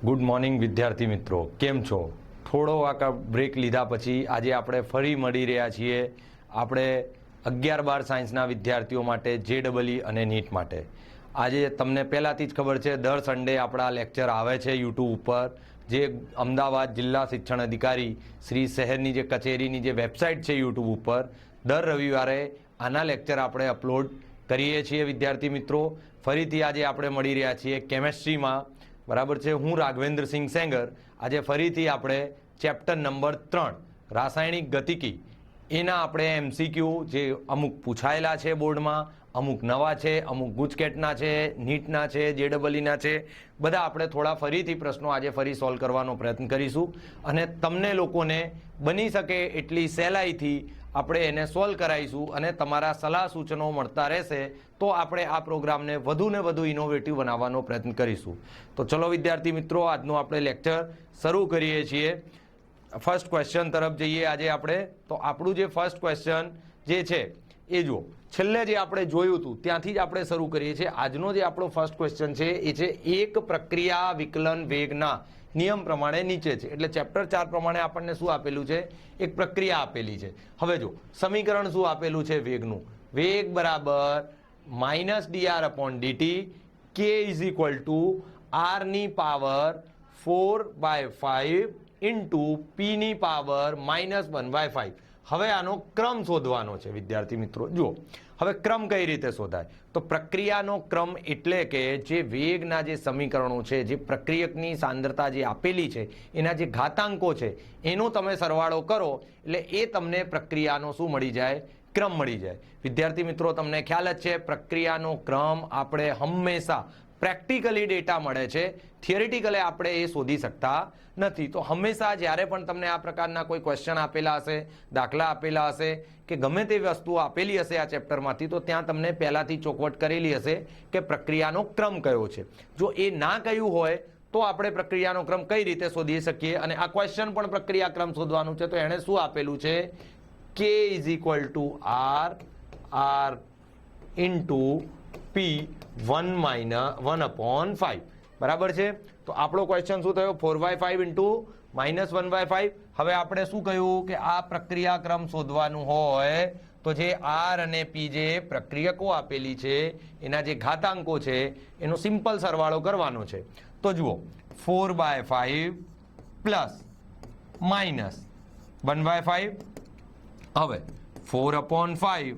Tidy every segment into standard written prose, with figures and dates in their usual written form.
Good morning વિદ્યાર્થી મિત્રો, કેમ છો? થોડો વાકા બ્રેક લીધા પછી આજે આપણે ફરી મળી રહ્યા છીએ આપણે 11-12 સાયન્સના વિદ્યાર્થીઓ માટે JEE અને નીટ માટે. આજે તમને પહેલાંથી જ ખબર છે, દર સન્ડે આપણા લેક્ચર આવે છે યુટ્યુબ ઉપર, જે અમદાવાદ જિલ્લા શિક્ષણ અધિકારી શ્રી શહેરની જે કચેરીની જે વેબસાઇટ છે યુટ્યુબ ઉપર, દર રવિવારે આના લેક્ચર આપણે અપલોડ કરીએ છીએ વિદ્યાર્થી મિત્રો. ફરીથી આજે આપણે મળી રહ્યા છીએ કેમેસ્ટ્રીમાં, બરાબર છે. હું રાઘવેન્દ્રસિંહ સેંગર. આજે ફરીથી આપણે ચેપ્ટર નંબર 3 રાસાયણિક ગતિકી એના આપણે MCQ જે અમુક પૂછાયેલા છે બોર્ડમાં, અમુક નવા છે, અમુક ગુજકેટના છે, નીટના છે, JEE છે, બધા આપણે થોડા ફરીથી પ્રશ્નો આજે ફરી સોલ્વ કરવાનો પ્રયત્ન કરીશું અને તમને લોકોને બની શકે એટલી સહેલાઈથી આપણે એને સોલ્વ કરાવીશું અને તમારા સલાહ સૂચનો મળતા રહેશે તો આપણે આ પ્રોગ્રામને વધુ ને વધુ ઇનોવેટિવ બનાવવાનો પ્રયત્ન કરીશું. તો ચલો વિદ્યાર્થી મિત્રો, આજનું આપણે લેક્ચર શરૂ કરીએ છીએ. ફર્સ્ટ ક્વેશ્ચન તરફ જઈએ આજે આપણે. તો આપણું જે ફર્સ્ટ ક્વેશ્ચન જે છે એ જુઓ, છેલ્લે જે આપણે જોયું હતું ત્યાંથી જ આપણે શરૂ કરીએ છીએ. આજનો જે આપણો ફર્સ્ટ ક્વેશ્ચન છે એ છે એક પ્રક્રિયા વિકલન વેગના નિયમ પ્રમાણે નીચે છે. એટલે ચેપ્ટર 4 પ્રમાણે આપણને શું આપેલું છે? એક પ્રક્રિયા આપેલી છે. હવે જો સમીકરણ શું આપેલું છે વેગનું? વેગ બરાબર -dr/dt, k = r⁵ into p⁵ -1/5. હવે આનો ક્રમ શોધવાનો છે વિદ્યાર્થી મિત્રો. જુઓ હવે ક્રમ કઈ રીતે શોધાય? તો પ્રક્રિયાનો ક્રમ એટલે કે જે વેગના જે સમીકરણો છે, જે પ્રક્રિયકની સાંદ્રતા જે આપેલી છે, એના જે ઘાતાંકો છે, એનો તમે સરવાળો કરો એટલે એ તમને પ્રક્રિયાનો શું મળી જાય? ક્રમ મળી જાય. વિદ્યાર્થી મિત્રો, તમને ખ્યાલ જ છે પ્રક્રિયાનો ક્રમ આપણે હંમેશા પ્રેક્ટિકલી ડેટા મળે છે, થિયરિટિકલી આપણે એ શોધી શકતા નથી. તો હંમેશા જ્યારે પણ તમને આ પ્રકારના કોઈ ક્વેશ્ચન આપેલા હશે, દાખલા આપેલા હશે કે ગમે તે વસ્તુ આપેલી હશે આ ચેપ્ટરમાંથી, તો ત્યાં તમને પહેલાંથી ચોખવટ કરેલી હશે કે પ્રક્રિયાનો ક્રમ કયો છે. જો એ ના કહ્યું હોય તો આપણે પ્રક્રિયાનો ક્રમ કઈ રીતે શોધી શકીએ? અને આ ક્વેશ્ચન પણ પ્રક્રિયા ક્રમ શોધવાનું છે. તો એણે શું આપેલું છે? k = r into p 1/5. બરાબર છે. તો આપણો ક્વેશ્ચન શું થયો? 4/5 ઇન્ટુ -1/5. હવે આપણે શું કહ્યું કે આ પ્રક્રિયા ક્રમ શોધવાનું હોય તો જે આર અને પી જે પ્રક્રિયકો આપેલી છે એના જે ઘાતાંકો છે એનો સિમ્પલ સરવાળો કરવાનો છે. તો જુઓ 4/5 પ્લસ -1/5. હવે 4/5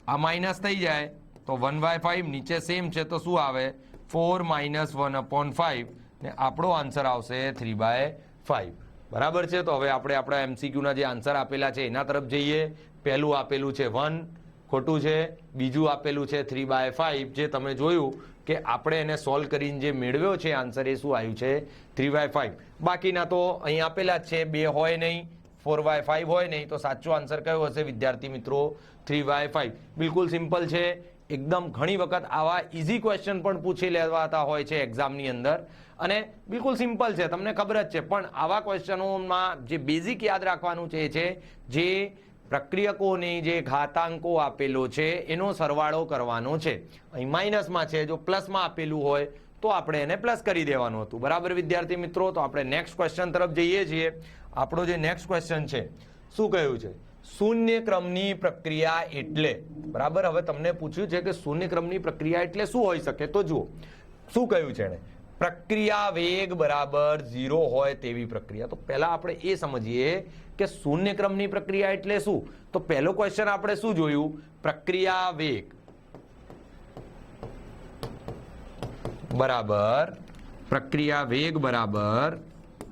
આ માઇનસ થઈ જાય તો 1/5 નીચે સેમ છે તો શું આવે? 4 - 1/5 ને આપણો આન્સર આવશે 3/5. બરાબર છે. તો હવે આપણે આપણા MCQના જે આન્સર આપેલા છે એના તરફ જઈએ. પહેલું આપેલું છે 1, ખોટું છે. બીજું આપેલું છે 3/5, જે તમે જોયું કે આપણે એને સોલ્વ કરીને જે મેળવ્યો છે આન્સર એ શું આવ્યું છે? 3/5. બાકીના તો અહીં આપેલા જ છે, 2 હોય નહીં, 4/5 હોય નહીં. તો સાચો આન્સર કયો હશે વિદ્યાર્થી મિત્રો? 3/5. બિલકુલ સિમ્પલ છે એકદમ. ઘણી વખત આવા ઇઝી ક્વેશ્ચન પણ પૂછી લેવાતા હોય છે એક્ઝામની અંદર અને બિલકુલ સિમ્પલ છે, તમને ખબર જ છે. પણ આવા ક્વેશ્ચનોમાં જે બેઝિક યાદ રાખવાનું છે એ છે જે પ્રક્રિયકોની જે ઘાતાંકો આપેલો છે એનો સરવાળો કરવાનો છે. અહીં માઇનસમાં છે, જો પ્લસમાં આપેલું હોય તો આપણે એને પ્લસ કરી દેવાનું હતું. બરાબર વિદ્યાર્થી મિત્રો. તો આપણે નેક્સ્ટ ક્વેશ્ચન તરફ જઈએ છીએ. આપણો જે નેક્સ્ટ ક્વેશ્ચન છે શું કહ્યું છે? શૂન્ય ક્રમની પ્રક્રિયા એટલે. બરાબર. હવે તમને પૂછ્યું છે કે શૂન્ય ક્રમની પ્રક્રિયા એટલે શું હોઈ શકે? તો જુઓ શું કહ્યું છે એને? પ્રક્રિયા વેગ બરાબર 0 હોય તેવી પ્રક્રિયા. તો પહેલા આપણે એ સમજીએ કે શૂન્ય ક્રમની પ્રક્રિયા એટલે શું. તો પહેલો ક્વેશ્ચન આપણે શું જોયું? પ્રક્રિયા વેગ બરાબર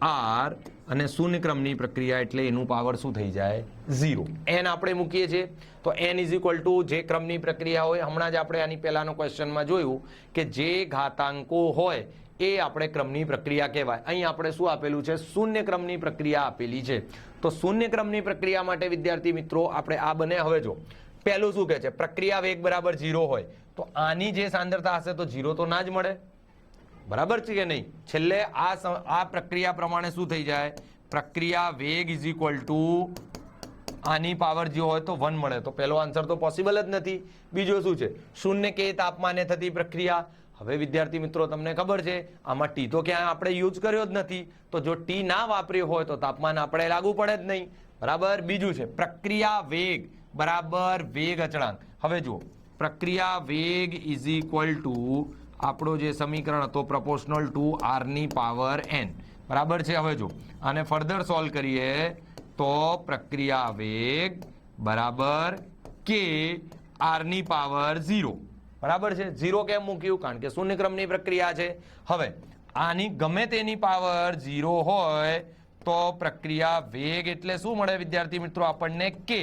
r અને શૂન્ય ક્રમની પ્રક્રિયા એટલે એનું પાવર શું થઈ જાય? 0. n આપણે મૂકીએ છીએ તો n = જે ક્રમની પ્રક્રિયા હોય, હમણાં જ આપણે આની પહેલાનો ક્વેશ્ચનમાં જોયું કે જે ઘાતાંકો હોય એ આપણે ક્રમની પ્રક્રિયા કહેવાય. અહીં આપણે શું આપેલું છે? શૂન્ય ક્રમની પ્રક્રિયા આપેલી છે. તો શૂન્ય ક્રમની પ્રક્રિયા માટે વિદ્યાર્થી મિત્રો આપણે આ બને. હવે જો પહેલું શું કહે છે? પ્રક્રિયા વેગ બરાબર 0 હોય તો આની જે સાંદ્રતા હશે તો 0 તો ના જ મળે. બરાબર છે કે નહીં? છેલ્લે આ પ્રક્રિયા પ્રમાણે શું થઈ જાય? પ્રક્રિયા વેગ = આની પાવર જે હોય તો 1 મળે. તો પહેલો આન્સર તો પોસિબલ જ નથી. બીજો શું છે? 0 કે તાપમાને થતી પ્રક્રિયા. હવે વિદ્યાર્થી મિત્રો તમને ખબર છે આમાં ટી તો ક્યાં આપણે યુઝ કર્યો જ નથી, તો જો ટી ના વાપર્યો હોય તો તાપમાન આપણે લાગુ પડે જ નહીં, બરાબર. બીજું છે પ્રક્રિયા વેગ બરાબર વેગ અચળાંક. હવે જુઓ પ્રક્રિયા વેગ ઇઝ ઇક્વલ ટુ આપણો જે સમીકરણ હતો પ્રોપોર્શનલ ટુ આર ની પાવર એન, બરાબર છે. હવે જો આને ફર્ધર સોલ્વ કરીએ તો પ્રક્રિયા વેગ બરાબર કે આર ની પાવર 0, બરાબર છે. 0 કેમ મૂક્યું? કારણ કે શૂન્ય ક્રમની પ્રક્રિયા છે. હવે આની ગમે તેની પાવર 0 હોય તો પ્રક્રિયા વેગ એટલે શું મળે વિદ્યાર્થી મિત્રો? આપણને કે,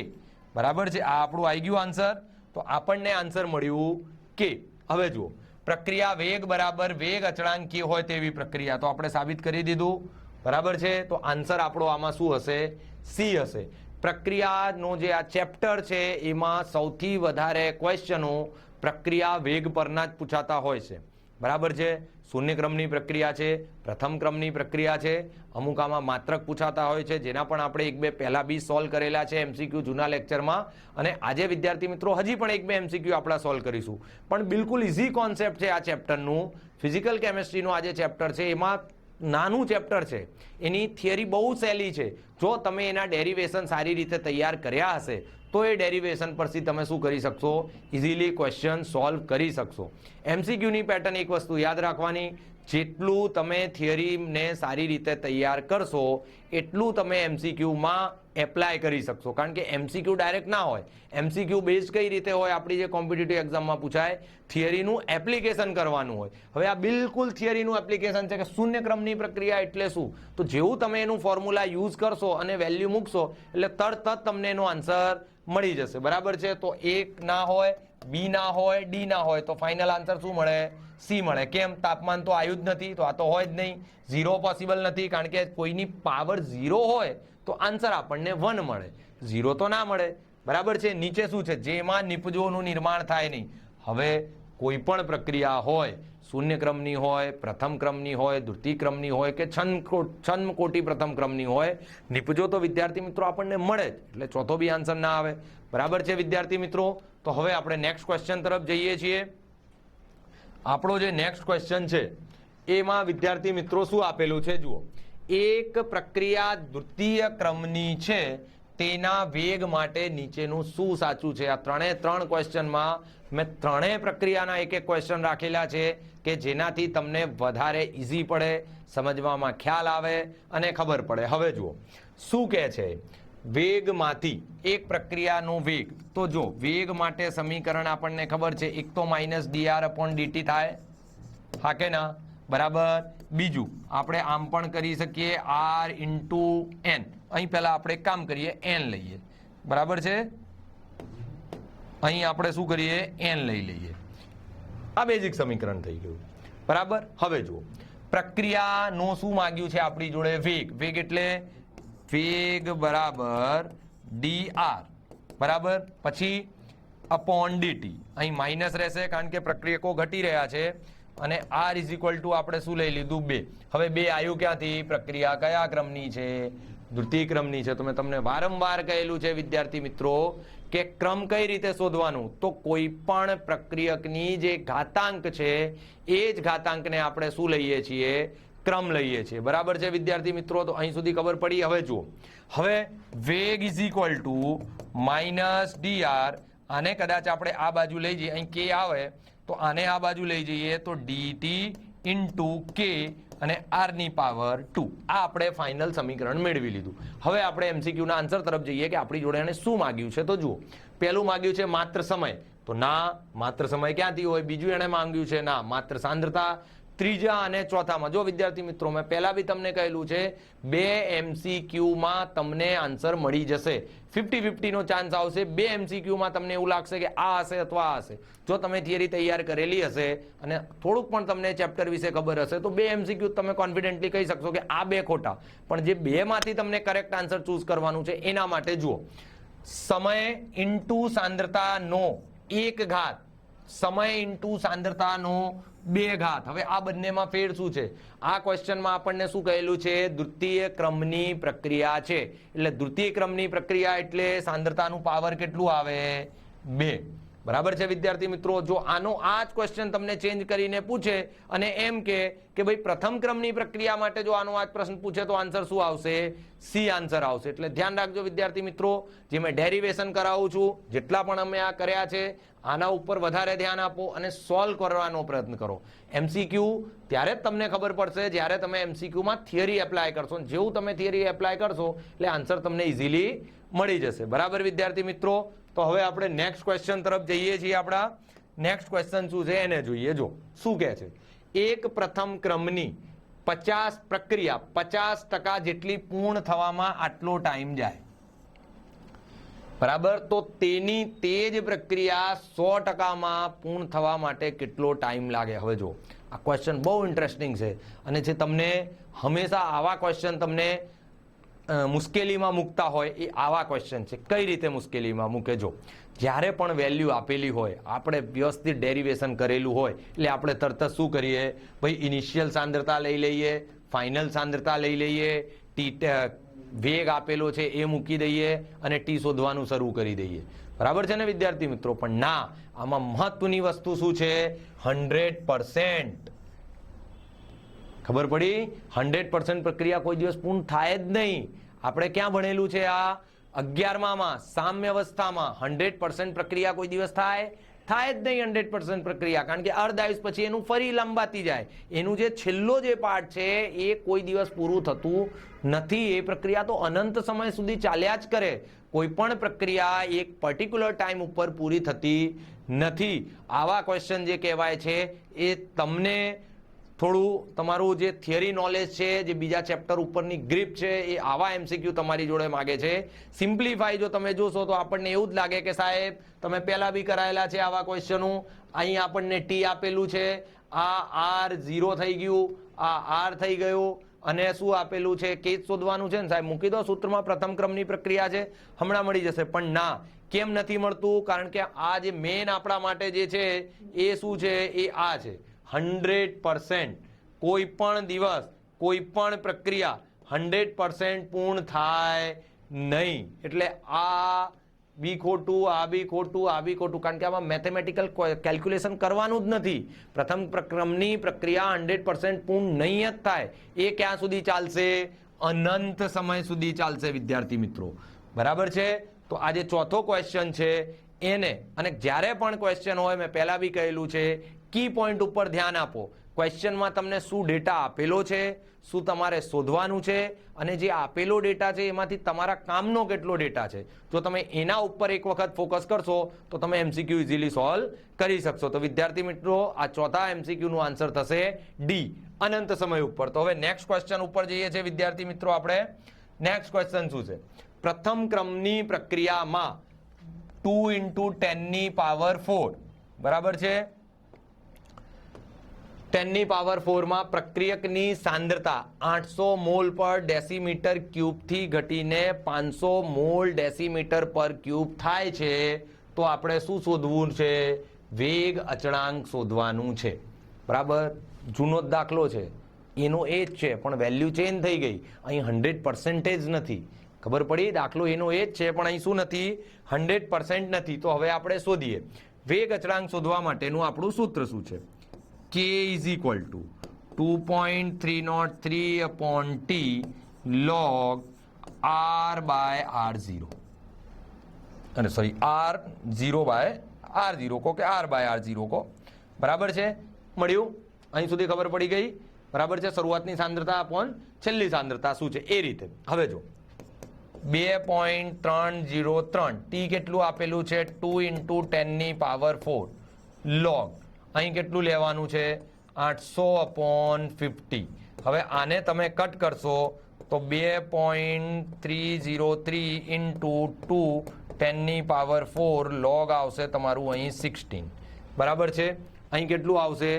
બરાબર છે. આ આપણું આવી ગયું આન્સર, તો આપણને આન્સર મળ્યું કે. હવે જુઓ પ્રક્રિયા વેગ બરાબર વેગ અચળાંક કે હોય તેવી પ્રક્રિયા, તો આપણે સાબિત કરી દીધું, બરાબર છે. તો આન્સર આપણો આમાં શું હશે? સી હશે. પ્રક્રિયાનો જે આ ચેપ્ટર છે એમાં સૌથી વધારે ક્વેશ્ચનો પ્રક્રિયા વેગ પરના જ પૂછાતા હોય છે, બરાબર છે. શૂન્ય ક્રમની પ્રક્રિયા છે, પ્રથમ ક્રમની પ્રક્રિયા છે, અમુક આમાં માત્રક પૂછાતા હોય છે, જેના પણ આપણે એક બે પહેલા બી સોલ્વ કરેલા છે એમસીક્યુ જૂના લેક્ચરમાં, અને આજે વિદ્યાર્થી મિત્રો હજી પણ એક બે એમસીક્યુ આપણે સોલ્વ કરીશું. પણ બિલકુલ ઇઝી કોન્સેપ્ટ છે આ ચેપ્ટરનું. ફિઝિકલ કેમેસ્ટ્રીનું આ જે ચેપ્ટર છે એમાં નાનું ચેપ્ટર છે, એની થિયરી બહુ સહેલી છે. જો તમે એના ડેરિવેશન સારી રીતે તૈયાર કર્યા હશે તો એ ડેરિવેશન પરથી તમે શું કરી શકશો? ઇઝીલી ક્વેશ્ચન સોલ્વ કરી શકશો. એમસીક્યુની પેટર્ન એક વસ્તુ યાદ રાખવાની, જેટલું તમે થિયરીને સારી રીતે તૈયાર કરશો એટલું તમે એમસીક્યુમાં એપ્લાય કરી શકશો. કારણ કે એમસીક્યુ ડાયરેક્ટ ના હોય. એમસીક્યુ બેઝ કઈ રીતે હોય? આપણી જે કોમ્પિટિટિવ એક્ઝામમાં પૂછાય, થિયરીનું એપ્લિકેશન કરવાનું હોય. હવે આ બિલકુલ થિયરીનું એપ્લિકેશન છે કે શૂન્ય ક્રમની પ્રક્રિયા એટલે શું, તો જેવું તમે એનું ફોર્મ્યુલા યુઝ કરશો અને વેલ્યુ મૂકશો એટલે તરત જ તમને એનો આન્સર મળી જશે, બરાબર છે. તો એક ના હોય, બી ના હોય, ડી ના હોય, તો ફાઇનલ આન્સર શું મળે? સી મળે. કેમ? તાપમાન તો આવ્યું જ નથી, તો આ તો હોય જ નહીં. 0 પોસિબલ નથી, કારણ કે કોઈની પાવર 0 હોય તો આન્સર આપણને 1 મળે, 0 તો ના મળે, બરાબર છે. નીચે શું છે? જેમાં નિપજોનું નિર્માણ થાય નહીં. હવે કોઈ પણ પ્રક્રિયા હોય, શૂન્ય ક્રમની હોય, પ્રથમ ક્રમની હોય, દ્વિતીય ક્રમની હોય કે છન્મ કોટી પ્રથમ ક્રમની હોય, નિપજો તો વિદ્યાર્થી મિત્રો આપણને મળે જ, એટલે ચોથો બી આન્સર ના આવે, બરાબર છે વિદ્યાર્થી મિત્રો. તો હવે આપણે નેક્સ્ટ ક્વેશ્ચન તરફ જઈએ છીએ. આપણો જે નેક્સ્ટ ક્વેશ્ચન છે એમાં વિદ્યાર્થી મિત્રો શું આપેલું છે? જુઓ, એક પ્રક્રિયા દ્વિતીય ક્રમની છે, તેના વેગ માટે નીચેનું શું સાચું છે? આ ત્રણ ક્વેશ્ચનમાં મેં ત્રણેય પ્રક્રિયાના એક એક ક્વેશ્ચન રાખેલા છે કે જેનાથી તમને વધારે ઇઝી પડે, સમજવામાં ખ્યાલ આવે અને ખબર પડે. હવે જુઓ શું કહે છે? વેગમાંથી એક પ્રક્રિયાનો વેગ, તો જો વેગ માટે સમીકરણ આપણને ખબર છે, એક તો -dr/dt થાય, હા કે ના? બરાબર. બીજું આપણે આમ પણ કરી શકીએ r × n. અહીં પહેલા આપણે એક કામ કરીએ, n લઈએ, બરાબર છે. અહીં આપણે શું કરીએ? n લઈ લઈએ. આ બેઝિક સમીકરણ થઈ ગયું, બરાબર. હવે જુઓ પ્રક્રિયાનો શું માંગ્યું છે આપણી જોડે? વેગ. વેગ એટલે વેગ બરાબર dr, બરાબર. પછી અપોન dt. અહીં માઇનસ રહેશે કારણ કે પ્રક્રિયકો ઘટી રહ્યા છે, અને r = આપણે શું લઈ લીધું? 2. હવે 2 આવ્યું ક્યાંથી? પ્રક્રિયા કયા ક્રમની છે? દ્વિતીય ક્રમની છે. તો મેં તમને વારંવાર કહેલું છે વિદ્યાર્થી મિત્રો કે ક્રમ કઈ રીતે શોધવાનું? તો કોઈ પણ પ્રક્રિયકની જે ઘાતાંક છે એ જ ઘાતાંકને આપણે શું લઈએ છીએ? ક્રમ લઈએ છીએ, બરાબર છે વિદ્યાર્થી મિત્રો. તો અહીં સુધી ખબર પડી. હવે જુઓ, હવે વેગ = -dr, આને કદાચ આપણે આ બાજુ લઈ જઈએ, અહીં k આવે તો આને આ બાજુ લઈ જઈએ તો dt × k અને r ની પાવર 2. આ આપણે ફાઇનલ સમીકરણ મેળવી લીધું. હવે આપણે એમસીક્યુ ના આન્સર તરફ જઈએ કે આપણી જોડે એને શું માંગ્યું છે. તો જુઓ, પહેલું માંગ્યું છે માત્ર સમય, તો ના, માત્ર સમય ક્યાંથી હોય? બીજું એને માંગ્યું છે ના, માત્ર સાંદ્રતા. ત્રીજા અને ચોથામાં જો વિદ્યાર્થી મિત્રો મેં પહેલા બી તમને કહેલું છે, 2 MCQમાં તમને આન્સર મળી જશે. 50-50 નો ચાન્સ આવશે. 2 MCQમાં તમને એવું લાગશે કે આ હશે અથવા આ હશે. જો તમે થિયરી તૈયાર કરેલી હશે અને થોડુંક પણ તમને ચેપ્ટર વિશે ખબર હશે તો 2 MCQ તમે કોન્ફિડન્ટલી કહી શકશો કે આ 2 ખોટા. પણ જે 2 માંથી તમને કરેક્ટ આન્સર ચૂઝ કરવાનું છે એના માટે જુઓ, સમય × સાંદ્રતાનો 1 ઘાત, સમય × સાંદ્રતાનો 2 ઘાત. હવે આ બંનેમાં ફેર શું છે? આ ક્વેશ્ચનમાં આપણને શું કહેલું છે? દ્વિતીય ક્રમની પ્રક્રિયા છે. એટલે દ્વિતીય ક્રમની પ્રક્રિયા એટલે સાંદ્રતાનું પાવર કેટલું આવે? 2. બરાબર છે વિદ્યાર્થી મિત્રો? જો આનો આ જ ક્વેશ્ચન તમને ચેન્જ કરીને પૂછે અને એમ કે ભાઈ પ્રથમ ક્રમની પ્રક્રિયા માટે જો આનો આ જ પ્રશ્ન પૂછે તો આન્સર શું આવશે? સી આન્સર આવશે. એટલે ધ્યાન રાખજો વિદ્યાર્થી મિત્રો, જે મેં ડેરિવેશન કરાવું છું, જેટલા પણ અમે આ કર્યા છે આના ઉપર વધારે ધ્યાન આપો અને સોલ્વ કરવાનો પ્રયત્ન કરો. એમસીક્યુ ત્યારે જ તમને ખબર પડશે જ્યારે તમે એમસીક્યુમાં થિયરી એપ્લાય કરશો. જેવું તમે થિયરી એપ્લાય કરશો એટલે આન્સર તમને ઇઝીલી મળી જશે. બરાબર વિદ્યાર્થી મિત્રો? તો હવે આપણે નેક્સ્ટ ક્વેશ્ચન તરફ જઈએ છીએ. આપણા નેક્સ્ટ ક્વેશ્ચન શું છે એને જોઈએ. જો શું કહે છે, એક પ્રથમ ક્રમની 50 પ્રક્રિયા 50% જેટલી પૂર્ણ થવામાં આટલો ટાઈમ જાય. બરાબર? તો તેની તે જ પ્રક્રિયા 100%માં પૂર્ણ થવા માટે કેટલો ટાઈમ લાગે? હવે જો આ ક્વેશ્ચન બહુ ઇન્ટરેસ્ટિંગ છે અને જે તમને હંમેશા આવા ક્વેશ્ચન તમને મુશ્કેલીમાં મૂકતા હોય એ આવા ક્વેશ્ચન છે. કઈ રીતે મુશ્કેલીમાં મૂકે? જો જ્યારે પણ વેલ્યુ આપેલી હોય, આપણે વ્યવસ્થિત ડેરિવેશન કરેલું હોય એટલે આપણે તરત જ શું કરીએ? ભાઈ ઇનિશિયલ સાંદ્રતા લઈ લઈએ, ફાઇનલ સાંદ્રતા લઈ લઈએ, વેગ આપેલો છે એ મૂકી દઈએ અને ટી શોધવાનું શરૂ કરી દઈએ. બરાબર છે ને વિદ્યાર્થી મિત્રો? પણ ના, આમાં મહત્વની વસ્તુ શું છે? 100%. ખબર પડી? 100% પ્રક્રિયા કોઈ દિવસ પૂર્ણ થાય જ નહીં. આપણે ક્યાં ભણેલું છે? આ 11માં સામ્ય અવસ્થામાં 100% પ્રક્રિયા કોઈ દિવસ થાય જ નહીં. 100% પ્રક્રિયા, કારણ કે અર્ધાયુષ પછી એનું ફરી લંબાતી જાય. એનું જે છેલ્લો જે પાર્ટ છે એ કોઈ દિવસ પૂરું થતું નથી. એ પ્રક્રિયા તો અનંત સમય સુધી ચાલ્યા જ કરે. કોઈ પણ પ્રક્રિયા એક પર્ટિક્યુલર ટાઈમ ઉપર પૂરી થતી નથી. આવા ક્વેશ્ચન જે કહેવાય છે એ તમને થોડું તમારું જે થિયરી નોલેજ છે, જે બીજા ચેપ્ટર ઉપરની ગ્રીપ છે, એ આવા એમસીક્યુ તમારી જોડે માગે છે. સિમ્પ્લિફાઈ જો તમે જોશો તો આપણને એવું જ લાગે કે સાહેબ તમે પહેલા બી કરાયેલા છે આવા ક્વેશ્ચનો. અહીં આપણને ટી આપેલું છે, આ આર 0 થઈ ગયું, આ આર થઈ ગયું અને શું આપેલું છે? કે જ શોધવાનું છે ને સાહેબ? મૂકી દો સૂત્રમાં, પ્રથમ ક્રમની પ્રક્રિયા છે, હમણાં મળી જશે. પણ ના, કેમ નથી મળતું? કારણ કે આ જે મેન આપણા માટે જે છે એ શું છે? એ આ છે 100%. કોઈ પણ દિવસ કોઈ પણ પ્રક્રિયા 100% પૂર્ણ થાય નહીં. એટલે આ બી ખોટું, આ બી ખોટું, આ બી ખોટું, કારણ કે આમાં મેથેમેટિકલ કેલ્ક્યુલેશન કરવાનું જ નથી. પ્રથમ ક્રમની પ્રક્રિયા 100% પૂર્ણ નહીં જ થાય. એ ક્યાં સુધી ચાલશે? અનંત સમય સુધી ચાલશે વિદ્યાર્થી મિત્રો. બરાબર છે? તો આ જે ચોથો ક્વેશ્ચન છે એને, અને જ્યારે પણ ક્વેશ્ચન હોય, મેં પહેલા બી કહેલું છે, કી પોઈન્ટ ઉપર ધ્યાન આપો. ક્વેશ્ચનમાં તમને શું ડેટા આપેલો છે, શું તમારે શોધવાનું છે, અને જે આપેલો ડેટા છે એમાંથી તમારા કામનો કેટલો ડેટા છે. જો તમે એના ઉપર એક વખત ફોકસ કરશો તો તમે એમસીક્યુ ઇઝીલી સોલ્વ કરી શકશો. તો વિદ્યાર્થી મિત્રો, આ ચોથા એમસીક્યુનું આન્સર થશે ડી, અનંત સમય ઉપર. તો હવે નેક્સ્ટ ક્વેશ્ચન ઉપર જઈએ છીએ વિદ્યાર્થી મિત્રો. આપણે નેક્સ્ટ ક્વેશ્ચન શું છે? પ્રથમ ક્રમની પ્રક્રિયામાં 2 × 10⁴, બરાબર છે? 10⁴ માં પ્રક્રિયકની સાંદ્રતા 800 મોલ પર ડેસીમીટર ક્યુબથી ઘટીને 500 મોલ ડેસીમીટર પર ક્યુબ થાય છે. તો આપણે શું શોધવું છે? વેગ અચળાંક શોધવાનું છે. બરાબર? જૂનો જ દાખલો છે, એનો એ જ છે, પણ વેલ્યુ ચેન્જ થઈ ગઈ. અહીં 100% જ નથી. ખબર પડી? દાખલો એનો એ જ છે, પણ અહીં શું નથી? 100% નથી. તો હવે આપણે શોધીએ. વેગ અચળાંક શોધવા માટેનું આપણું સૂત્ર શું છે? K = 2.303/t log r/r0. અને સોરી, r0/r0 કહો કે r/r0 કહો. બરાબર છે? મળ્યું? અહીં સુધી ખબર પડી ગઈ? બરાબર છે? શરૂઆતની સાંદ્રતા અપોન છેલ્લી સાંદ્રતા શું છે એ રીતે. હવે જો 2.303, ટી કેટલું આપેલું છે? 2 × 10⁴ log, અહીં કેટલું લેવાનું છે? 800/50. હવે આને તમે કટ કરશો તો 2.303 × 2 10⁴ log આવશે તમારું અહીં 16. બરાબર છે? અહીં કેટલું આવશે?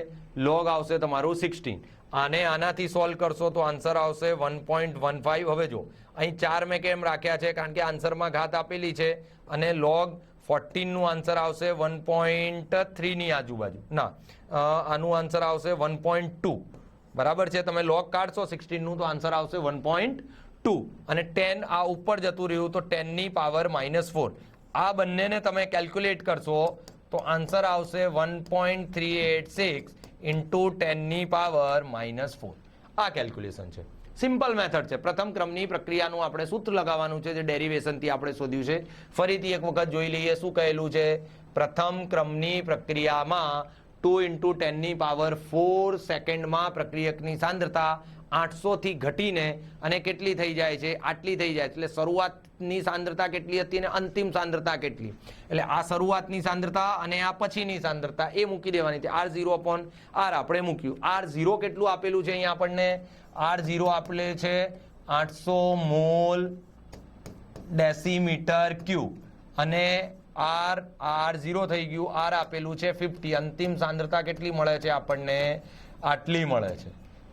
log આવશે તમારું 16. આને આનાથી સોલ્વ કરશો તો આન્સર આવશે 1.15. હવે જો અહીં 4 મેં કેમ રાખ્યા છે? કારણ કે આન્સરમાં ઘાત આપેલી છે અને log 14 નું આન્સર આવશે 1.3 ની આજુબાજુ. ના, આનું આન્સર આવશે 1.2. બરાબર છે? તમે log કાઢશો 16 નું તો આન્સર આવશે 1.2. અને 10 આ ઉપર જતું રહ્યું તો 10⁻⁴. આ બંનેને તમે કેલ્ક્યુલેટ કરશો તો આન્સર આવશે 1.386 ઇન્ટુ 10⁻⁴. આ કેલ્ક્યુલેશન છે. સિમ્પલ મેથડ છે. પ્રથમ ક્રમની પ્રક્રિયાનું આપણે સૂત્ર લગાવવાનું છે, જે ડેરિવેશનથી આપણે શોધ્યું છે. ફરીથી એક વખત જોઈ લઈએ શું કહેલું છે. પ્રથમ ક્રમની પ્રક્રિયામાં 2 ઇન્ટુ 10⁴ સેકન્ડમાં પ્રક્રિયકની સાંદ્રતા 800 થી ઘટીને અને કેટલી થઈ જાય છે, આટલી થઈ જાય. એટલે શરૂઆતની સાંદ્રતા કેટલી હતી અને અંતિમ સાંદ્રતા કેટલી. એટલે આ શરૂઆતની સાંદ્રતા અને આ પછીની સાંદ્રતા એ મૂકી દેવાની છે. R0/R આપણે મૂક્યું. R0 કેટલું આપેલું છે અહીંયા આપણને? R0 આપેલું છે 800 મોલ ડેસીમીટર ક્યુબ અને R0 થઈ ગયું. R આપેલું છે 50. અંતિમ સાંદ્રતા કેટલી મળે છે આપણને? આટલી મળે છે.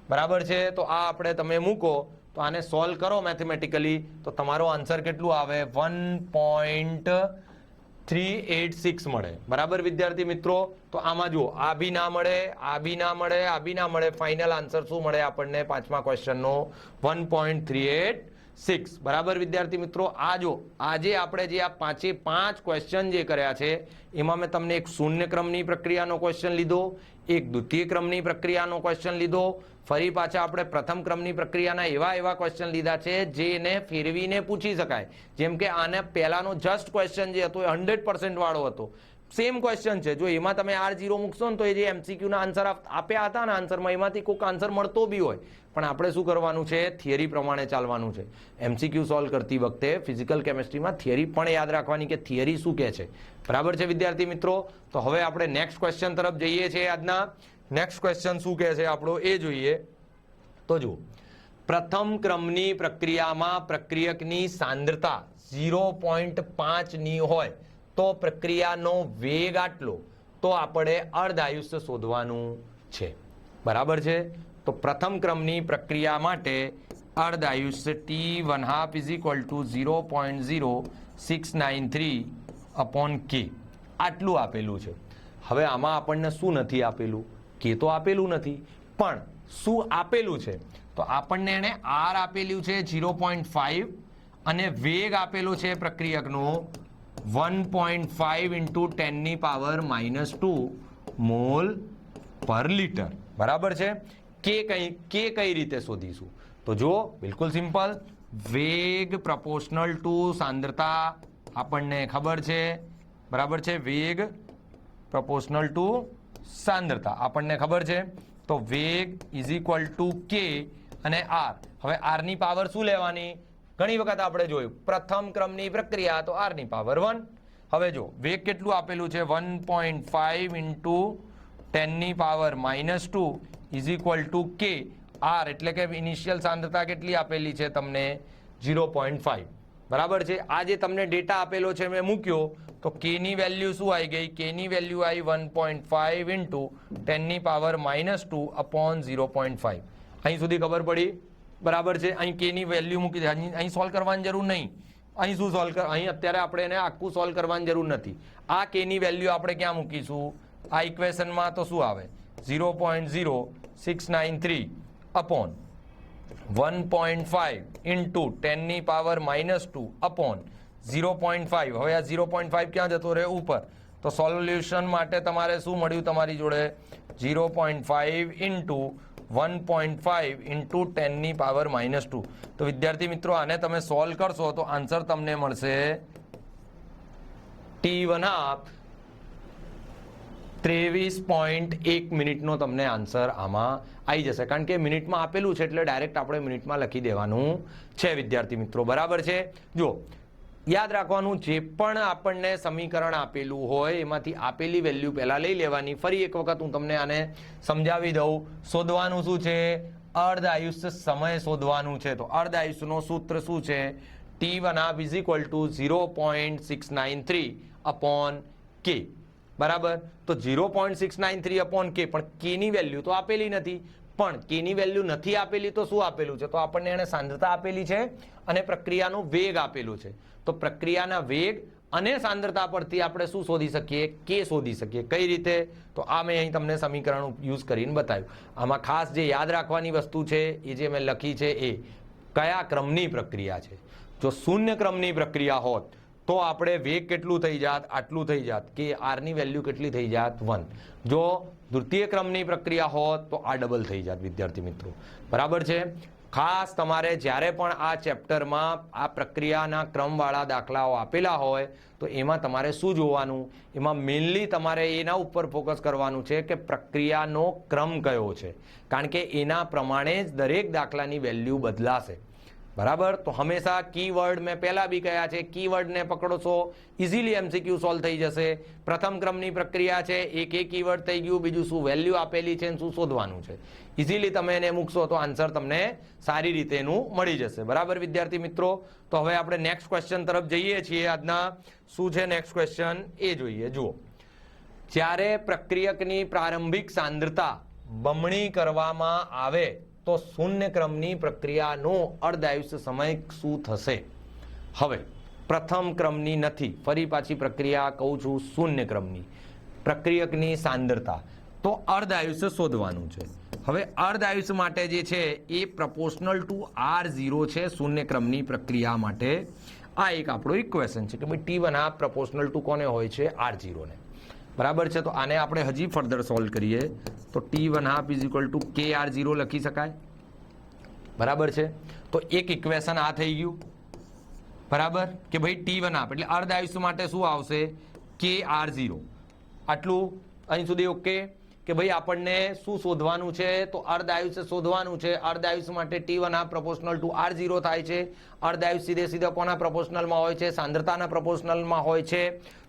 બરાબર છે. તો આ આપણે તમે મૂકો તો આને સોલ્વ કરો મેથેમેટિકલી તો તમારો આન્સર કેટલું આવે? 1.386 મળે. બરાબર વિદ્યાર્થી મિત્રો? તો આમાં જુઓ, આ બી ના મળે, આ બી ના મળે, આ બી ના મળે. ફાઇનલ આન્સર શું મળે આપણને પાંચમા ક્વેશ્ચનનો? 1.386. બરાબર વિદ્યાર્થી મિત્રો? આ જો આજે આપણે જે આ 5 ક્વેશ્ચન જે કર્યા છે એમાં મેં તમને એક શૂન્ય ક્રમની પ્રક્રિયાનો ક્વેશ્ચન લીધો, એક દ્વિતીય ક્રમની પ્રક્રિયાનો ક્વેશ્ચન લીધો, ફરી પાછા આપણે પ્રથમ ક્રમની પ્રક્રિયાના એવા ક્વેશ્ચન લીધા છે જેને ફેરવીને પૂછી શકાય. જેમ કે આને પહેલાનો જસ્ટ ક્વેશ્ચન જે હતો એ 100% વાળો હતો. સેમ ક્વેશ્ચન છે. જો એમાં તમે R0 મૂકશો ને તો એ જે MCQ ના આન્સર આપ્યા હતા ને આન્સરમાં એમાંથી કોઈક આન્સર મળતો બી હોય. પણ આપણે શું કરવાનું છે? થિયરી પ્રમાણે ચાલવાનું છે. MCQ સોલ્વ કરતી વખતે ફિઝિકલ કેમેસ્ટ્રીમાં થિયરી પણ યાદ રાખવાની કે થિયરી શું કહે છે. બરાબર છે વિદ્યાર્થી મિત્રો? તો હવે આપણે નેક્સ્ટ ક્વેશ્ચન તરફ જઈએ છીએ. આજના નેક્સ્ટ ક્વેશ્ચન શું કહે છે આપણો એ જોઈએ. તો જુઓ, પ્રથમ ક્રમની પ્રક્રિયામાં પ્રક્રિયકની સાંદ્રતા 0.5 ની હોય તો પ્રક્રિયાનો વેગ આટલો, તો આપણે અર્ધ આયુષ્ય શોધવાનું છે. બરાબર છે? તો પ્રથમ ક્રમની પ્રક્રિયા માટે અર્ધ આયુષ્ય T1/2 = 0.0693/K આટલું આપેલું છે. હવે આમાં આપણને શું નથી આપેલું? કે તો આપેલું નથી, પણ શું આપેલું છે? તો આપણને એને R આપેલું છે 0.5 અને વેગ આપેલો છે પ્રક્રિયકનો 1.5 ઇન્ટુ 10⁻⁻² મોલ પર લિટર. બરાબર છે? કે કઈ રીતે શોધીશું? તો જુઓ, બિલકુલ સિમ્પલ. વેગ પ્રોપોર્શનલ ટુ સાંદ્રતા આપણને ખબર છે. બરાબર છે? વેગ પ્રોપોર્શનલ ટુ સાંદ્રતા આપણને ખબર છે. તો વેગ ઇઝ ઇક્વલ ટુ K અને R. હવે R ની પાવર શું લેવાની? ઘણી વખત આપણે જોયું પ્રથમ ક્રમની પ્રક્રિયા તો R ની પાવર 1. હવે જો વેગ કેટલું આપેલું છે? 1.5 into 10⁻⁻² is equal to K. R એટલે કે ઇનિશિયલ સાંદ્રતા કેટલી આપેલી છે તમને? 0.5. બરાબર છે? આ જે તમને ડેટા આપેલો છે મેં મૂક્યો તો K ની વેલ્યુ શું આવી ગઈ? K ની વેલ્યુ આવી 1.5 ઇન્ટુ 10⁻⁻²/0.5. અહીં સુધી ખબર પડી? બરાબર છે? અહીં K ની વેલ્યુ મૂકી દે. અહીં સોલ્વ કરવાની જરૂર નહીં. અહીં શું સોલ્વ અહીં અત્યારે આપણે એને આખું સોલ્વ કરવાની જરૂર નથી. આ K ની વેલ્યુ આપણે ક્યાં મૂકીશું? આ ઇક્વેશનમાં તો શું આવે? 0.0693/1.5 ઇન્ટુ 10⁻⁻²/0.5. હવે આ 0.5 ક્યાં જતો રહે? ઉપર. તો સોલ્યુશન માટે તમારે શું મળ્યું તમારી જોડે? 0.5 ઇન્ટુ 1.5 ઇન્ટુ 10⁻⁻². તો વિદ્યાર્થી મિત્રો આને તમે સોલ્વ કરશો તો આન્સર તમને મળશે T1/2 23.1 મિનિટનો તમને આન્સર આમાં આવી જશે. કારણ કે મિનિટમાં આપેલું છે એટલે ડાયરેક્ટ આપણે મિનિટમાં લખી દેવાનું છે વિદ્યાર્થી મિત્રો. બરાબર છે? જો યાદ રાખવાનું, જે પણ આપણને સમીકરણ આપેલું હોય એમાંથી આપેલી વેલ્યુ પહેલા લઈ લેવાની. ફરી એક વખત હું તમને આને સમજાવી દઉં. શોધવાનું શું છે? અર્ધ આયુષ્ય સમય શોધવાનું છે. તો અર્ધ આયુષ્યનો સૂત્ર શું છે? T1/2 = 0.693/K. બરાબર? તો 0.693/K. પણ K ની વેલ્યુ તો આપેલી નથી. પણ K ની વેલ્યુ નથી આપેલી તો શું આપેલું છે? તો આપણને એને સાંદ્રતા આપેલી છે અને પ્રક્રિયાનો વેગ આપેલું છે. તો પ્રક્રિયાના વેગ અને સાંદ્રતા પરથી આપણે શું શોધી શકીએ? K શોધી શકીએ. કઈ રીતે? તો આ મેં અહીં તમને સમીકરણ યુઝ કરીને બતાવ્યું. આમાં ખાસ જે યાદ રાખવાની વસ્તુ છે એ જે મેં લખી છે એ કયા ક્રમની પ્રક્રિયા છે. જો શૂન્ય ક્રમની પ્રક્રિયા હોત તો આપણે વેગ કેટલું થઈ જાત, આટલું થઈ જાત કે આરની વેલ્યુ કેટલી થઈ જાત 1. જો દ્વિતીય ક્રમની પ્રક્રિયા હોત તો આ ડબલ થઈ જાત વિદ્યાર્થી મિત્રો. બરાબર છે. ખાસ તમારે જ્યારે પણ આ ચેપ્ટરમાં આ પ્રક્રિયાના ક્રમવાળા દાખલાઓ આપેલા હોય તો એમાં તમારે શું જોવાનું, એમાં મેઇનલી તમારે એના ઉપર ફોકસ કરવાનું છે કે પ્રક્રિયાનો ક્રમ કયો છે, કારણ કે એના પ્રમાણે જ દરેક દાખલાની વેલ્યુ બદલાશે. બરાબર. તો હંમેશા કીવર્ડ મેં પહેલા બી કહ્યા છે, કીવર્ડને પકડો છો ઇઝીલી એમસીક્યુ સોલ્વ થઈ જશે. પ્રથમ ક્રમની પ્રક્રિયા છે, એક કીવર્ડ થઈ ગયું, બીજું શું વેલ્યુ આપેલી છે, શું શોધવાનું છે. ઇઝીલી તમે એને મૂકશો તો આન્સર તમને સારી રીતે એનું મળી જશે. બરાબર વિદ્યાર્થી મિત્રો. તો હવે આપણે નેક્સ્ટ ક્વેશ્ચન તરફ જઈએ છીએ. આજના શું છે નેક્સ્ટ ક્વેશ્ચન એ જોઈએ. જુઓ, જ્યારે પ્રક્રિયકની પ્રારંભિક સાંદ્રતા બમણી કરવામાં આવે તો શૂન્ય ક્રમની પ્રક્રિયાનો અર્ધાયુષ્ય સમય શું થશે? હવે પ્રથમ ક્રમની નથી, ફરી પાછી પ્રક્રિયા કહું છું શૂન્ય ક્રમની પ્રક્રિયકની સાંદ્રતા, તો અર્ધાયુષ્ય શોધવાનું છે. હવે અર્ધાયુષ્ય માટે જે છે એ પ્રપોર્શનલ ટુ R0 છે શૂન્ય ક્રમની પ્રક્રિયા માટે. આ એક આપણો ઇક્વેશન છે કે ભાઈ T1/2 પ્રપોર્શનલ ટુ કોને હોય છે? R0 ને. બરાબર છે. તો આને આપણે હજી ફર્ધર સોલ્વ કરીએ તો T1/2 = KR0 લખી શકાય. બરાબર છે. તો એક ઇક્વેશન આ થઈ ગયું. બરાબર કે ભાઈ T1/2 એટલે અર્ધાયુષ્ય માટે શું આવશે? KR0. આટલું અહીં સુધી ઓકે કે ભાઈ આપણને શું શોધવાનું છે? તો અર્ધાયુષ્ય શોધવાનું છે. અર્ધાયુષ્ય માટે T1/2 પ્રપોર્શનલ ટુ R0 થાય છે. અર્ધાયુષ્ય સીધે કોના પ્રપોર્શનલમાં હોય છે? સાંદ્રતાના પ્રપોર્શનલમાં હોય છે.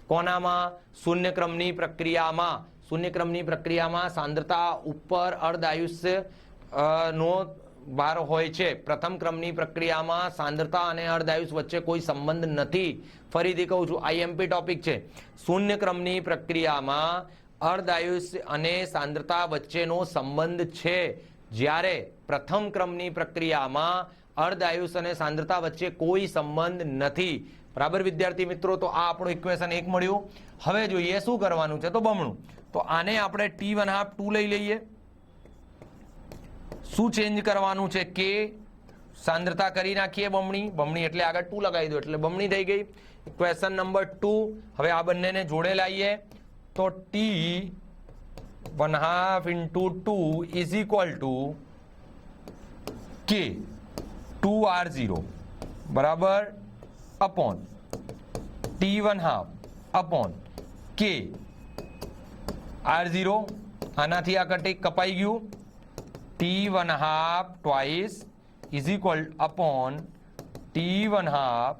કોનામાં? શૂન્ય ક્રમની પ્રક્રિયામાં. શૂન્ય ક્રમની પ્રક્રિયામાં સાંદ્રતા ઉપર અર્ધાયુષ્ય નો ભાર હોય છે. પ્રથમ ક્રમની પ્રક્રિયામાં સાંદ્રતા અને અર્ધાયુષ્ય વચ્ચે કોઈ સંબંધ નથી. ફરીથી કહું છું, આઈએમપી ટોપિક છે. શૂન્ય ક્રમની પ્રક્રિયામાં અર્ધાયુષ્ય અને સાંદ્રતા વચ્ચેનો સંબંધ છે, જ્યારે પ્રથમ ક્રમની પ્રક્રિયામાં અર્ધાયુષ્ય અને સાંદ્રતા વચ્ચે કોઈ સંબંધ નથી. બરાબર વિદ્યાર્થી મિત્રો. તો આ આપણું ઇક્વેશન 1 મળ્યું. હવે જોઈએ શું કરવાનું છે, તો બમણું. તો આને આપણે T1/2 2 લઈ લઈએ. શું ચેન્જ કરવાનું છે? કે સાંદ્રતા કરી નાખીએ બમણી. બમણી એટલે આગળ 2 લગાવી દો એટલે બમણી થઈ ગઈ. Question number 2. હવે આ બંનેને જોડે લાવીએ તો T1/2 × 2 = K 2R0 બરાબર अपॉन T1/2 K R0. આનાથી આ કપાઈ ગયું. T1/2 twice is equal upon T1/2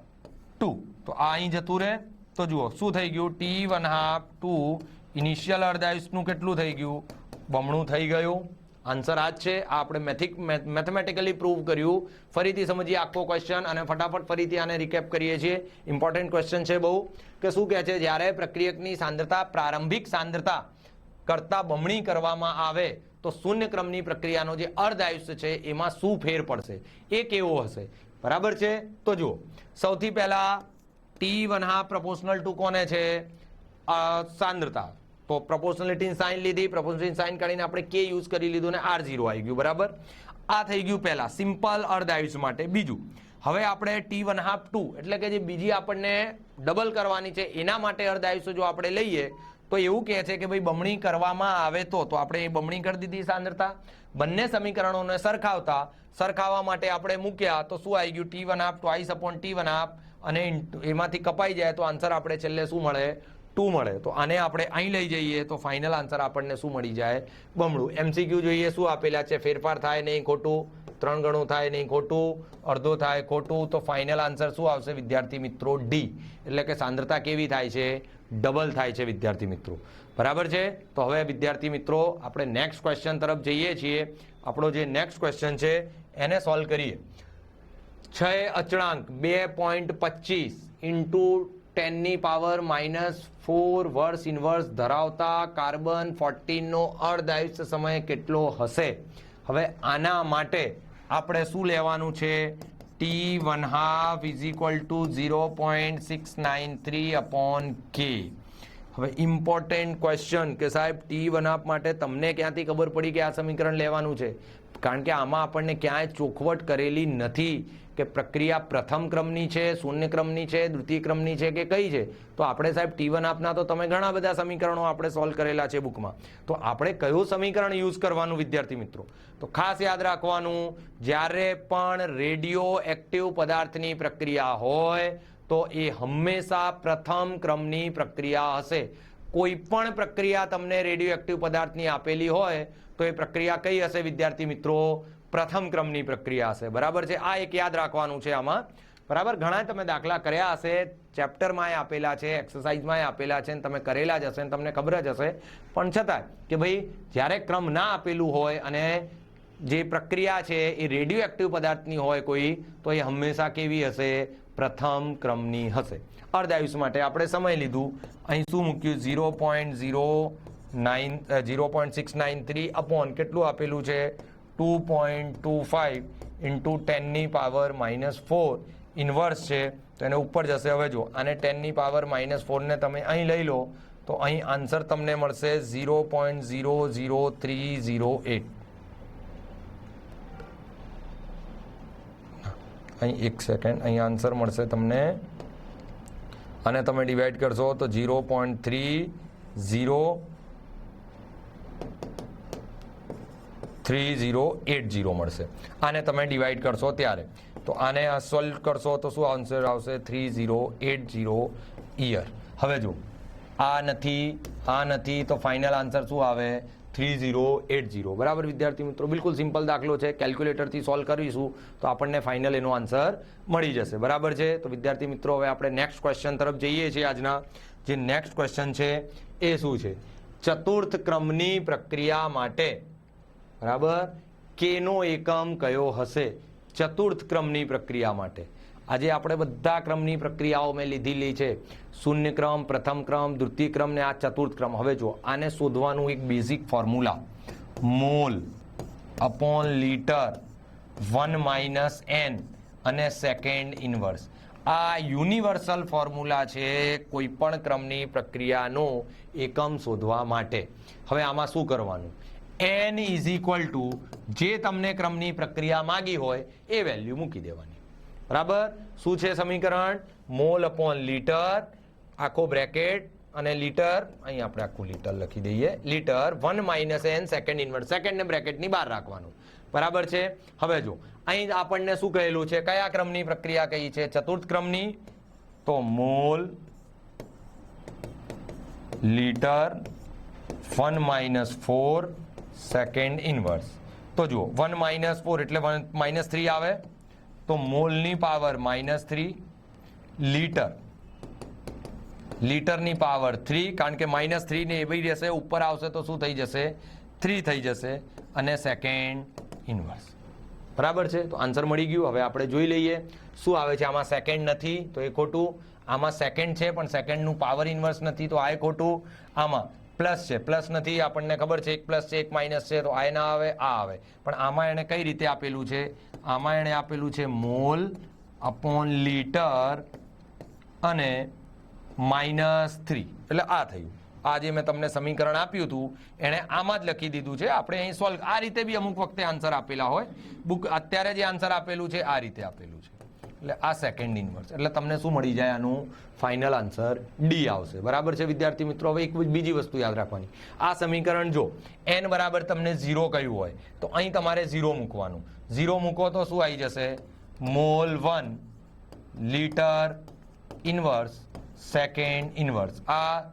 2. તો આ અહીં જતું રહે. તો જુઓ શું થઈ ગયું? T1/2 2 ઇનિશિયલ અર્ધાયુષ્યનું કેટલું થઈ ગયું? બમણું થઈ ગયું. આન્સર આ જ છે. આ આપણે મેથેમેટિકલી પ્રૂવ કર્યું. ફરીથી સમજીએ આખો ક્વેશ્ચન અને ફટાફટ ફરીથી આને રિકેપ કરીએ છીએ. ઇમ્પોર્ટન્ટ ક્વેશ્ચન છે બહુ. કે શું કહે છે? જ્યારે પ્રક્રિયકની સાંદ્રતા પ્રારંભિક સાંદ્રતા કરતા બમણી કરવામાં આવે તો શૂન્ય ક્રમની પ્રક્રિયાનો જે અર્ધાયુષ્ય છે એમાં શું ફેર પડશે, એ કેવો હશે? બરાબર છે. તો જુઓ, સૌથી પહેલા T1/2 પ્રપોર્શનલ ટુ કોને છે? સાંદ્રતા. તો પ્રપોર્શનાલિટીની સાઇન લીધી, પ્રપોર્શનાલિટીની સાઇન કાઢીને આપણે K યુઝ કરી લીધું અને R0 આવી ગયું. બરાબર. આ થઈ ગયું પહેલા સિમ્પલ અર્ધાયુષ્ય માટે. બીજું, હવે આપણે T1/2 2 એટલે કે જે બીજી આપણને ડબલ કરવાની છે એના માટે અર્ધાયુષ્ય જો આપણે લઈએ તો એવું કહે છે કે ભાઈ બમણી કરવામાં આવે તો આપણે એ બમણી કરી દીધી સાંદ્રતા. બંને સમીકરણોને સરખાવવા માટે આપણે મૂક્યા તો શું આવી ગયું? T1/2 twice upon T1/2 અને એમાંથી કપાઈ જાય તો આન્સર આપણે છેલ્લે શું મળે? 2 મળે. તો આને આપણે અહીં લઈ જઈએ તો ફાઇનલ આન્સર આપણને શું મળી જાય? બમણું. એમસીક્યુ જોઈએ શું આપેલા છે? ફેરફાર થાય નહીં ખોટું, 3 ગણું થાય નહીં ખોટું, અડધો થાય ખોટું. તો ફાઇનલ આન્સર શું આવશે વિદ્યાર્થી મિત્રો? ડી. એટલે કે સાંદ્રતા કેવી થાય છે? ડબલ થાય છે વિદ્યાર્થી મિત્રો. બરાબર છે. તો હવે વિદ્યાર્થી મિત્રો આપણે નેક્સ્ટ ક્વેશ્ચન તરફ જઈએ છીએ. આપણો જે નેક્સ્ટ ક્વેશ્ચન છે એને સોલ્વ કરીએ. 6 અચળાંક 2.25 × 10⁻⁻4 વર્ષ ઇન્વર્સ ધરાવતા કાર્બન 14 નો અર્ધાયુષ્ય સમય કેટલો હશે? હવે આના માટે આપણે શું લેવાનું છે? T1/2 = 0.693 upon K. હવે ઇમ્પોર્ટન્ટ ક્વેશ્ચન કે સાહેબ T1 માટે તમને ક્યાંથી ખબર પડી કે આ સમીકરણ લેવાનું છે? કારણ કે આમાં આપણને ક્યાંય ચોખવટ કરેલી નથી કે પ્રક્રિયા પ્રથમ ક્રમની છે, શૂન્ય ક્રમની છે, દ્વિતીય ક્રમની છે કે કઈ છે. તો આપણે સાહેબ T1 આપના તો તમે ઘણા બધા સમીકરણો આપણે સોલ્વ કરેલા છે બુકમાં. તો આપણે કયું સમીકરણ યુઝ કરવાનું વિદ્યાર્થી મિત્રો? તો ખાસ યાદ રાખવાનું, જ્યારે પણ રેડિયો એક્ટિવ પદાર્થની પ્રક્રિયા હોય તો એ હંમેશા પ્રથમ ક્રમની પ્રક્રિયા હશે. કોઈ પણ પ્રક્રિયા તમને રેડિયો એક્ટિવ પદાર્થની આપેલી હોય તો એ પ્રક્રિયા કઈ હશે વિદ્યાર્થી મિત્રો? પ્રથમ ક્રમની પ્રક્રિયા હશે. બરાબર છે? આ એક યાદ રાખવાનું છે આમાં. બરાબર, ઘણા તમે દાખલા કર્યા હશે, ચેપ્ટરમાં આપેલા છે, એક્સરસાઇઝમાં આપેલા છે, તમે કરેલા જ હશે, તમને ખબર જ હશે. પણ છતાં કે ભાઈ જ્યારે ક્રમ ના આપેલું હોય અને જે પ્રક્રિયા છે એ રેડિયો એક્ટિવ પદાર્થની હોય કોઈ, તો એ હંમેશા કેવી હશે? પ્રથમ ક્રમની હશે. અર્ધાયુષ માટે આપણે સમય લીધું. અહીં શું મૂક્યું? 0.693 અપોન કેટલું આપેલું છે? 2.25 ઇન્ટુ 10⁻⁴ ઇન્વર્સ છે, તો એને ઉપર જશે. હવે જો આને 10⁻⁴ ને તમે અહીં લઈ લો તો અહીં આન્સર તમને મળશે 0.00308. અહીં એક સેકન્ડ, અહીં આન્સર મળશે તમને, અને તમે ડિવાઈડ કરશો તો 0.3080 મળશે. આને તમે ડિવાઈડ કરશો ત્યારે તો આને સોલ્વ કરશો તો શું આન્સર આવશે? 3080 યર. હવે જો આ નથી તો ફાઇનલ આન્સર શું આવે? 3080. બરાબર વિદ્યાર્થી મિત્રો? બિલકુલ સિમ્પલ દાખલો છે, કેલ્ક્યુલેટરથી સોલ્વ કરીશું તો આપણને ફાઇનલ એનો આન્સર મળી જશે. બરાબર છે? તો વિદ્યાર્થી મિત્રો હવે આપણે નેક્સ્ટ ક્વેશ્ચન તરફ જઈએ છીએ. આજના જે નેક્સ્ટ ક્વેશ્ચન છે એ શું છે? ચતુર્થ ક્રમની પ્રક્રિયા માટે બરાબર કેનો એકમ કયો હશે? ચતુર્થ ક્રમની પ્રક્રિયા માટે આજે આપણે બધા ક્રમની પ્રક્રિયાઓ મેં લીધેલી છે. શૂન્ય ક્રમ, પ્રથમ ક્રમ, દ્વિતીય ક્રમ ને આ ચતુર્થ ક્રમ. હવે જો આને શોધવાનું એક basic formula, mall upon litre 1 - n અને સેકન્ડ ઇન્વર્સ. આ યુનિવર્સલ ફોર્મ્યુલા છે કોઈ પણ ક્રમની પ્રક્રિયાનો એકમ શોધવા માટે. હવે આમાં શું કરવાનું? n = જે તમને ક્રમની પ્રક્રિયા માગી હોય એ વેલ્યુ મૂકી દેવાની. બરાબર? શું છે સમીકરણ? મોલ અપોન લીટર, આખો બ્રેકેટ, અને લીટર, અહીં આપણે આખું લીટર લખી દઈએ, litre 1 - n second inverse. Second ને બ્રેકેટની બહાર રાખવાનું. બરાબર છે? હવે જો અહીં આપણને શું કહેલું છે? કયા ક્રમની પ્રક્રિયા કહી છે? ચતુર્થ ક્રમની. તો મોલ લીટર 1 - 4 સેકન્ડ ઇન્વર્સ. તો જુઓ 1 - 4 એટલે -3 આવે, તો મોલની પાવર -3, લીટરની પાવર 3, કારણ કે -3 ને એવી રહેશે, ઉપર આવશે તો શું થઈ જશે? 3 થઈ જશે, અને સેકન્ડ ઇન્વર્સ. બરાબર છે? તો આન્સર મળી ગયું. હવે આપણે જોઈ લઈએ શું આવે છે. આમાં સેકન્ડ નથી તો એ ખોટું, આમાં સેકન્ડ છે પણ સેકન્ડનું પાવર ઇન્વર્સ નથી તો આ એ ખોટું, આમાં પ્લસ છે, પ્લસ નથી, આપણને ખબર છે, એક પ્લસ છે એક માઇનસ છે, તો આ ના આવે, આ આવે. પણ આમાં એને કઈ રીતે આપેલું છે? આમાં એને આપેલું છે મોલ અપોન લીટર અને -3, એટલે આ થયું. આ જે મેં તમને સમીકરણ આપ્યું હતું એને આમાં જ લખી દીધું છે. આપણે અહીં સોલ્વ આ રીતે બી અમુક વખતે આન્સર આપેલા હોય. બુક અત્યારે જે આન્સર આપેલું છે આ રીતે આપેલું છે. એટલે આ સેકન્ડ ઇન્વર્સ, એટલે તમને શું મળી જાય? આનું ફાઇનલ આન્સર ડી આવશે. બરાબર છે વિદ્યાર્થી મિત્રો? હવે એક બીજી વસ્તુ યાદ રાખવાની, આ સમીકરણ જો n બરાબર તમને 0 કહ્યું હોય તો અહીં તમારે 0 મૂકવાનું. 0 મૂકો તો શું આવી જશે? Mall 1 litre inverse second inverse. આ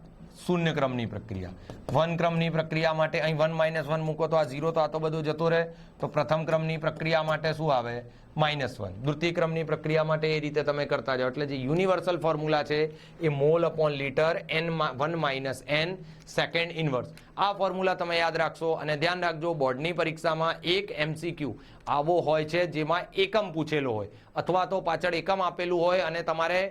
શૂન્ય ક્રમની પ્રક્રિયા. 1 ક્રમની પ્રક્રિયા માટે અહીં 1 - 1 મૂકો તો આ 0, તો આ તો બધું જતો રહે. તો પ્રથમ ક્રમની પ્રક્રિયા માટે શું આવે? -1. દ્વિતીય ક્રમની પ્રક્રિયા માટે એ રીતે તમે કરતા જાઓ. એટલે જે યુનિવર્સલ ફોર્મ્યુલા છે એ mole upon litre 1 - n second inverse. આ ફોર્મ્યુલા તમે યાદ રાખશો. અને ધ્યાન રાખજો, બોર્ડની પરીક્ષામાં એક MCQ આવો હોય છે જેમાં એકમ પૂછેલો હોય અથવા તો પાછળ એકમ આપેલું હોય અને તમારે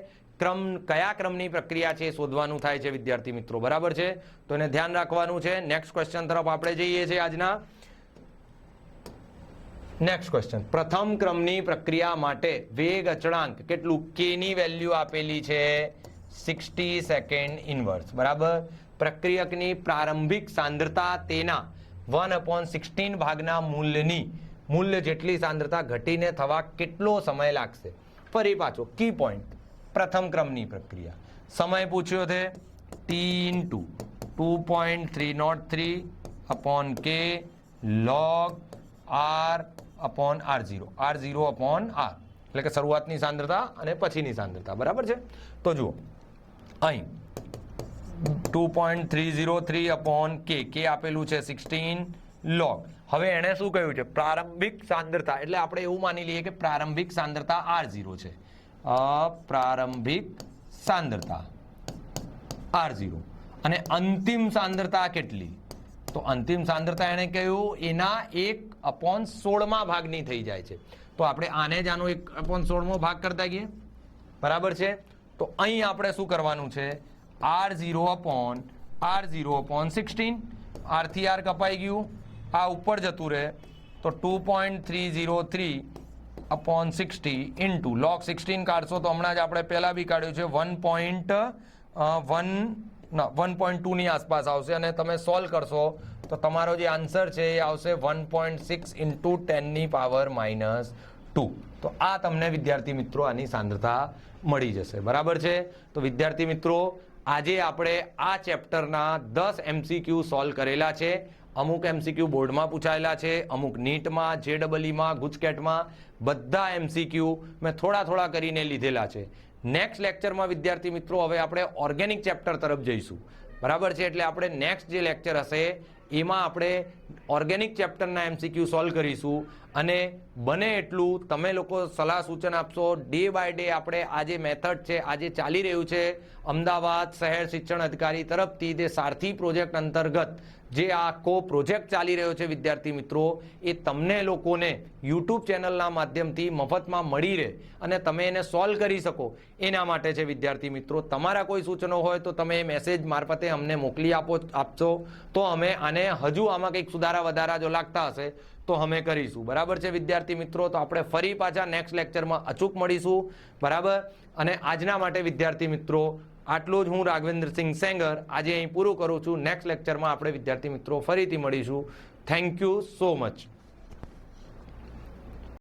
કયા ક્રમની પ્રક્રિયા છે એ શોધવાનું થાય છે વિદ્યાર્થી મિત્રો. બરાબર છે? તો એને ધ્યાન રાખવાનું છે. નેક્સ્ટ ક્વેશ્ચન તરફ આપણે જઈએ છીએ આજના. નેક્સ્ટ ક્વેશ્ચન, પ્રથમ ક્રમની પ્રક્રિયા માટે વેગ અચળાંક કેટલું? k ની વેલ્યુ આપેલી છે 60 સેકન્ડ ઇન્વર્સ. બરાબર? પ્રક્રિયકની પ્રારંભિક સાંદ્રતા તેના 1/16 ભાગના મૂલ્ય જેટલી સાંદ્રતા ઘટીને થવા કેટલો સમય લાગશે? ફરી પાછો કી પોઈન્ટ, પ્રથમ ક્રમની પ્રક્રિયા, સમય પૂછ્યો છે t * 2.303 upon k log r upon r0, r0 upon r, એટલે કે શરૂઆતની સાંદ્રતા અને પછીની સાંદ્રતા, બરાબર છે? તો જુઓ અહીં 2.303 upon k આપેલું છે 16 log. હવે એણે શું કહ્યું છે? પ્રારંભિક સાંદ્રતા, એટલે આપણે એવું માની લઈએ કે પ્રારંભિક સાંદ્રતા r0 છે, પ્રારંભિક સાંદ્રતા r0, અને અંતિમ સાંદ્રતા કેટલી? તો અંતિમ સાંદ્રતા એણે કહ્યું એના 1/16 ભાગની થઈ જાય છે. તો આપણે આને જ આનો 1/16 ભાગ કરતા ગઈએ, બરાબર છે? તો અહીં આપણે શું કરવાનું છે? r0 upon 16, r થી r કપાઈ ગયું, આ ઉપર જતું રહે, તો 2.303 upon 60 into log 16 કાઢશો તો હમણાં જ આપણે પહેલા બી કાઢ્યું છે 1.2 ની આસપાસ આવશે, અને તમે સોલ્વ કરશો તો તમારો જે આન્સર છે એ આવશે 1.6 into 10 power -2. તો આ તમને વિદ્યાર્થી મિત્રો આની સાંદ્રતા મળી જશે, બરાબર છે? તો વિદ્યાર્થી મિત્રો આજે આપણે આ ચેપ્ટરના 10 MCQ સોલ્વ કરેલા છે. અમુક MCQ બોર્ડમાં પૂછાયેલા છે, અમુક નીટમાં, JEE-માં, ગુજકેટમાં, બધા MCQ મેં થોડા કરીને લીધેલા છે. નેક્સ્ટ લેક્ચરમાં વિદ્યાર્થી મિત્રો હવે આપણે ઓર્ગેનિક ચેપ્ટર તરફ જઈશું, બરાબર છે? એટલે આપણે નેક્સ્ટ જે લેક્ચર હશે એમાં આપણે ઓર્ગેનિક ચેપ્ટરના MCQ સોલ્વ કરીશું, અને બને એટલું તમે લોકો સલાહ સૂચન આપશો. ડે બાય ડે આપણે આ જે મેથડ છે, આ જે ચાલી રહ્યું છે અમદાવાદ શહેર શિક્ષણ અધિકારી તરફથી, તે સારથી પ્રોજેક્ટ અંતર્ગત જે આખો પ્રોજેક્ટ ચાલી રહ્યો છે વિદ્યાર્થી મિત્રો, એ તમને લોકોને યુટ્યુબ ચેનલના માધ્યમથી મફતમાં મળી રહે અને તમે એને સોલ્વ કરી શકો એના માટે છે વિદ્યાર્થી મિત્રો. તમારા કોઈ સૂચનો હોય તો તમે મેસેજ મારફતે અમને મોકલી આપશો, તો અમે આને હજુ આમાં કંઈક સુધારા વધારા જો લાગતા હશે તો અમે કરીશું, બરાબર છે વિદ્યાર્થી મિત્રો? તો આપણે ફરી પાછા નેક્સ્ટ લેક્ચરમાં અચૂક મળીશું, બરાબર? અને આજના માટે વિદ્યાર્થી મિત્રો આટલું જ. હું રાઘવેન્દ્રસિંહ સેંગર આજે અહીં પૂરું કરું છું. નેક્સ્ટ લેક્ચરમાં આપણે વિદ્યાર્થી મિત્રો ફરીથી મળીશું. Thank you so much.